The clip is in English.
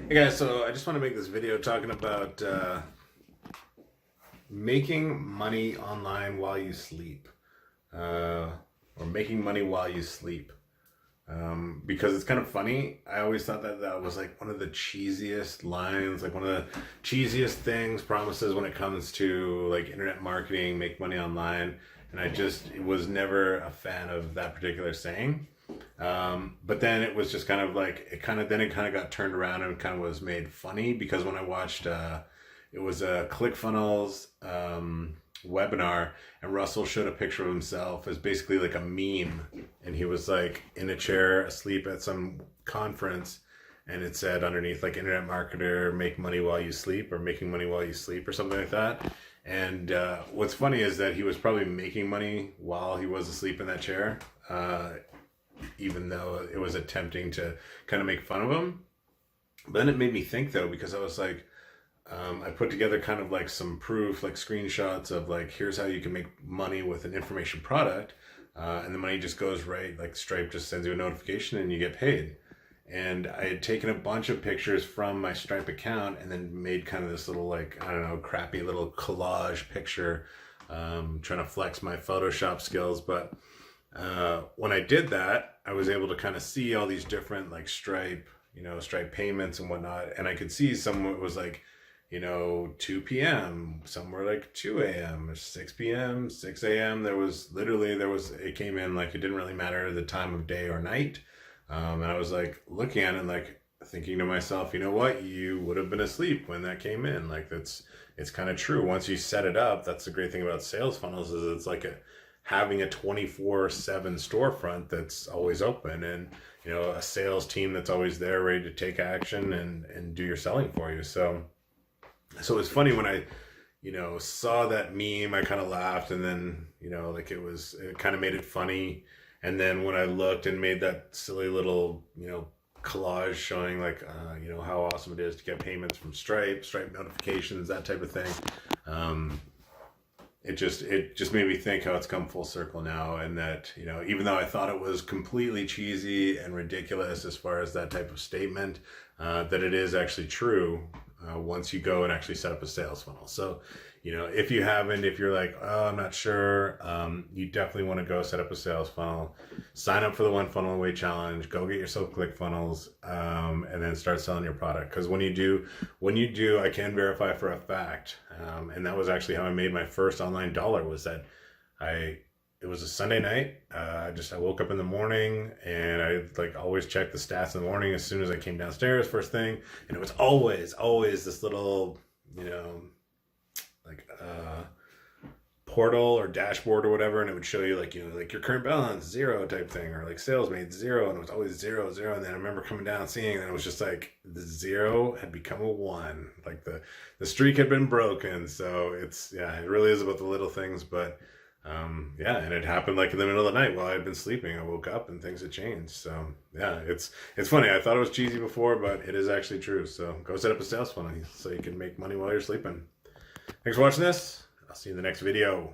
Hey guys, so I just want to make this video talking about making money online while you sleep, or making money while you sleep. Because it's kind of funny. I always thought that that was like one of the cheesiest lines, like one of the cheesiest things, promises when it comes to like internet marketing, make money online. And I just was never a fan of that particular saying. But then it was just kind of like, it kind of got turned around and kind of was made funny because when I watched, it was a ClickFunnels, webinar, and Russell showed a picture of himself as basically like a meme, and he was like in a chair asleep at some conference, and it said underneath like internet marketer, make money while you sleep, or making money while you sleep, or something like that. And what's funny is that he was probably making money while he was asleep in that chair, even though it was attempting to kind of make fun of him. But then it made me think though, because I was like, I put together kind of like some proof, like screenshots of like, here's how you can make money with an information product. And the money just goes right, like Stripe just sends you a notification and you get paid. And I had taken a bunch of pictures from my Stripe account and then made kind of this little, like, I don't know, crappy little collage picture, trying to flex my Photoshop skills. But when I did that, I was able to kind of see all these different like Stripe, Stripe payments and whatnot. And I could see some it was like, 2 p.m., some were like 2 a.m., 6 p.m., 6 a.m. It came in like it didn't really matter the time of day or night. And I was like looking at it and like thinking to myself, you know what, you would have been asleep when that came in. Like it's kind of true. Once you set it up, that's the great thing about sales funnels is it's like having a 24/7 storefront that's always open, and a sales team that's always there ready to take action and do your selling for you. So it's funny when I saw that meme, I kind of laughed, and then like it kind of made it funny. And then when I looked and made that silly little collage showing like how awesome it is to get payments from Stripe notifications, that type of thing, it just made me think how it's come full circle now, and that even though I thought it was completely cheesy and ridiculous as far as that type of statement, that it is actually true once you go and actually set up a sales funnel. So if you're like, oh, I'm not sure, you definitely want to go set up a sales funnel, sign up for the One Funnel Away challenge, go get yourself ClickFunnels, and then start selling your product. Because when you do, I can verify for a fact, and that was actually how I made my first online dollar. Was that it was a Sunday night. I woke up in the morning, and I like always check the stats in the morning as soon as I came downstairs first thing, and it was always this little portal or dashboard or whatever, and it would show you like like your current balance 0 type thing, or like sales made 0, and it was always 0 0. And then I remember coming down and seeing that it was just like the 0 had become a 1, like the streak had been broken. So it really is about the little things. But and it happened like in the middle of the night while I'd been sleeping. I woke up and things had changed. So yeah, it's funny. I thought it was cheesy before, but it is actually true. So go set up a sales funnel so you can make money while you're sleeping. Thanks for watching this. I'll see you in the next video.